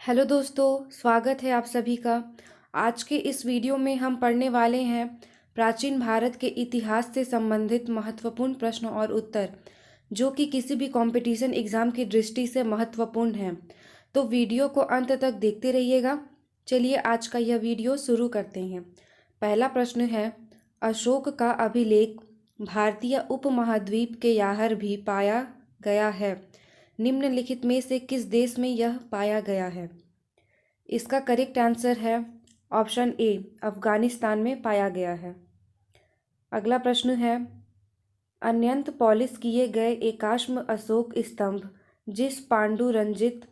Hello दोस्तों, स्वागत है आप सभी का। आज के इस वीडियो में हम पढ़ने वाले हैं प्राचीन भारत के इतिहास से संबंधित महत्वपूर्ण प्रश्न और उत्तर, जो कि किसी भी कंपटीशन एग्ज़ाम की दृष्टि से महत्वपूर्ण हैं। तो वीडियो को अंत तक देखते रहिएगा। चलिए आज का यह वीडियो शुरू करते हैं। पहला प्रश्न है, अशोक का अभिलेख भारतीय उपमहाद्वीप के याहर भी पाया गया है। निम्नलिखित में से किस देश में यह पाया गया है? इसका करेक्ट आंसर है ऑप्शन ए, अफगानिस्तान में पाया गया है। अगला प्रश्न है, अत्यंत पॉलिश किए गए एकाश्म अशोक स्तंभ जिस पांडुरंजित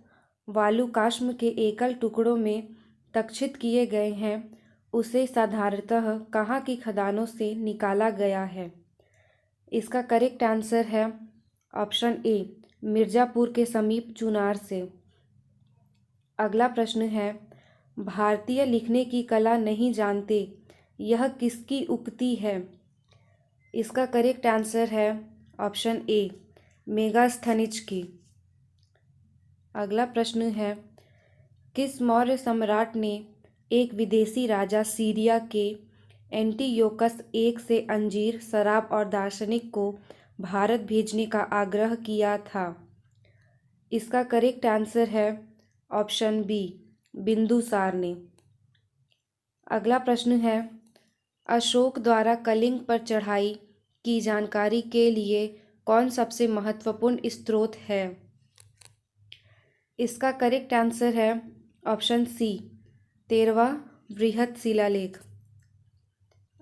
वालुकाश्म के एकल टुकड़ों में तक्षित किए गए हैं, उसे साधारणतः कहाँ की खदानों से निकाला गया है? इसका करेक्ट आंसर है ऑप्शन ए, मिर्ज़ापुर के समीप चुनार से। अगला प्रश्न है, भारतीय लिखने की कला नहीं जानते, यह किसकी उक्ति है? इसका करेक्ट आंसर है ऑप्शन ए, मेगास्थनीज की। अगला प्रश्न है, किस मौर्य सम्राट ने एक विदेशी राजा सीरिया के एंटीयोकस एक से अंजीर, शराब और दार्शनिक को भारत भेजने का आग्रह किया था? इसका करेक्ट आंसर है ऑप्शन बी, बिंदुसार ने। अगला प्रश्न है, अशोक द्वारा कलिंग पर चढ़ाई की जानकारी के लिए कौन सबसे महत्वपूर्ण स्रोत है? इसका करेक्ट आंसर है ऑप्शन सी, 13वां बृहत शिलालेख।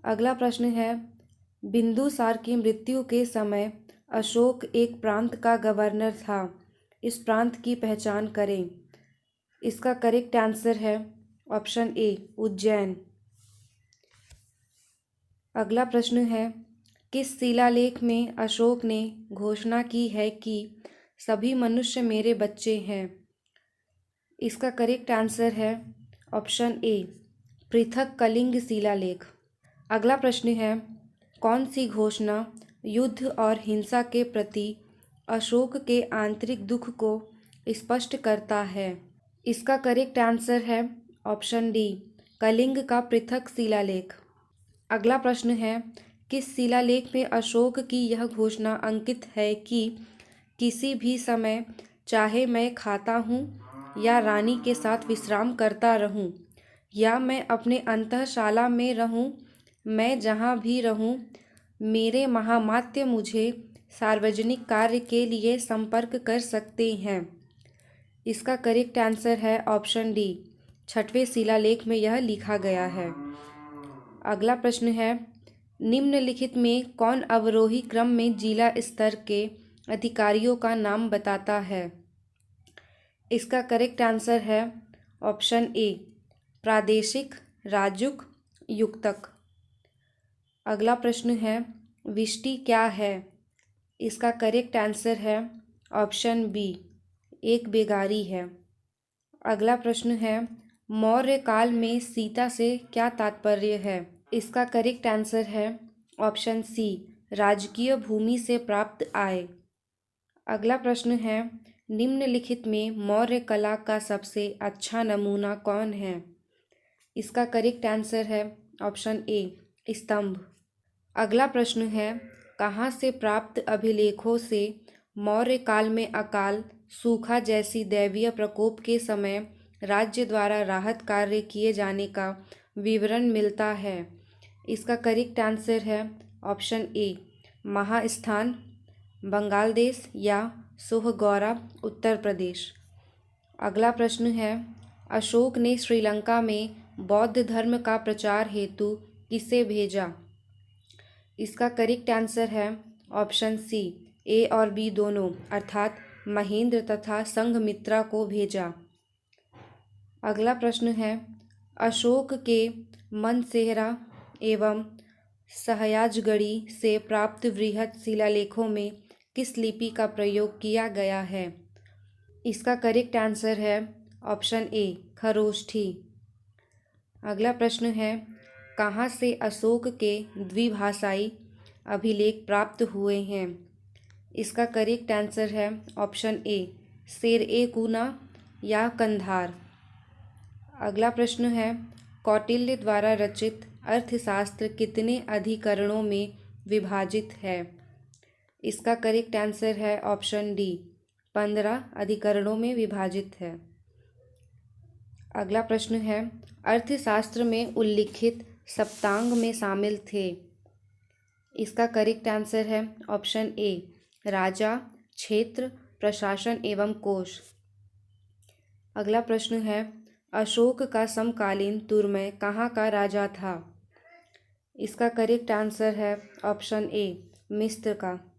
अगला प्रश्न है, बिंदुसार की मृत्यु के समय अशोक एक प्रांत का गवर्नर था, इस प्रांत की पहचान करें। इसका करेक्ट आंसर है ऑप्शन ए, उज्जैन। अगला प्रश्न है, किस शिलालेख में अशोक ने घोषणा की है कि सभी मनुष्य मेरे बच्चे हैं? इसका करेक्ट आंसर है ऑप्शन ए, पृथक कलिंग शिलालेख। अगला प्रश्न है, कौन सी घोषणा युद्ध और हिंसा के प्रति अशोक के आंतरिक दुख को स्पष्ट करता है? इसका करेक्ट आंसर है ऑप्शन डी, कलिंग का पृथक शिलालेख। अगला प्रश्न है, किस शिलालेख में अशोक की यह घोषणा अंकित है कि किसी भी समय चाहे मैं खाता हूँ या रानी के साथ विश्राम करता रहूँ या मैं अपने अंतःशाला में रहूँ, मैं जहाँ भी रहूँ, मेरे महामात्य मुझे सार्वजनिक कार्य के लिए संपर्क कर सकते हैं? इसका करेक्ट आंसर है ऑप्शन डी, 6वें शिलालेख में यह लिखा गया है। अगला प्रश्न है, निम्नलिखित में कौन अवरोही क्रम में जिला स्तर के अधिकारियों का नाम बताता है? इसका करेक्ट आंसर है ऑप्शन ए, प्रादेशिक, राजुक, युक्तक। अगला प्रश्न है, विष्टि क्या है? इसका करेक्ट आंसर है ऑप्शन बी, एक बेगारी है। अगला प्रश्न है, मौर्य काल में सीता से क्या तात्पर्य है? इसका करेक्ट आंसर है ऑप्शन सी, राजकीय भूमि से प्राप्त आय। अगला प्रश्न है, निम्नलिखित में मौर्य कला का सबसे अच्छा नमूना कौन है? इसका करेक्ट आंसर है ऑप्शन ए, स्तंभ। अगला प्रश्न है, कहाँ से प्राप्त अभिलेखों से मौर्य काल में अकाल, सूखा जैसी दैवीय प्रकोप के समय राज्य द्वारा राहत कार्य किए जाने का विवरण मिलता है? इसका करेक्ट आंसर है ऑप्शन ए, महास्थान, बंगाल देश या सोहगौरा, उत्तर प्रदेश। अगला प्रश्न है, अशोक ने श्रीलंका में बौद्ध धर्म का प्रचार हेतु किसे भेजा? इसका करेक्ट आंसर है ऑप्शन सी, ए और बी दोनों, अर्थात महेंद्र तथा संघमित्रा को भेजा। अगला प्रश्न है, अशोक के मनसेहरा एवं सहयाजगढ़ी से प्राप्त बृहत शिलालेखों में किस लिपि का प्रयोग किया गया है? इसका करेक्ट आंसर है ऑप्शन ए, खरोष्ठी। अगला प्रश्न है, कहाँ से अशोक के द्विभाषाई अभिलेख प्राप्त हुए हैं? इसका करेक्ट आंसर है ऑप्शन ए, शेर-ए-कूना या कंधार। अगला प्रश्न है, कौटिल्य द्वारा रचित अर्थशास्त्र कितने अधिकरणों में विभाजित है? इसका करेक्ट आंसर है ऑप्शन डी, 15 अधिकरणों में विभाजित है। अगला प्रश्न है, अर्थशास्त्र में उल्लिखित सप्तांग में शामिल थे। इसका करेक्ट आंसर है ऑप्शन ए, राजा, क्षेत्र, प्रशासन एवं कोश। अगला प्रश्न है, अशोक का समकालीन तुर्मय कहाँ का राजा था? इसका करेक्ट आंसर है ऑप्शन ए, मिस्र का।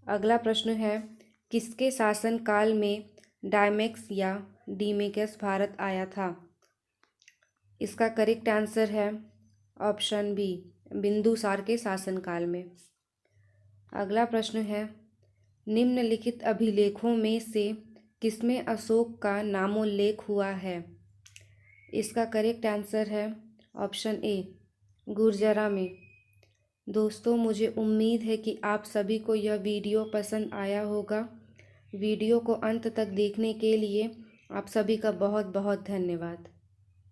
अगला प्रश्न है, किसके शासनकाल में डायमेक्स या डीमेकस भारत आया था? इसका करेक्ट आंसर है ऑप्शन बी, बिंदुसार के शासनकाल में। अगला प्रश्न है, निम्नलिखित अभिलेखों में से किसमें अशोक का नामोल्लेख हुआ है? इसका करेक्ट आंसर है ऑप्शन ए, गुर्जरा में। दोस्तों, मुझे उम्मीद है कि आप सभी को यह वीडियो पसंद आया होगा। वीडियो को अंत तक देखने के लिए आप सभी का बहुत बहुत धन्यवाद।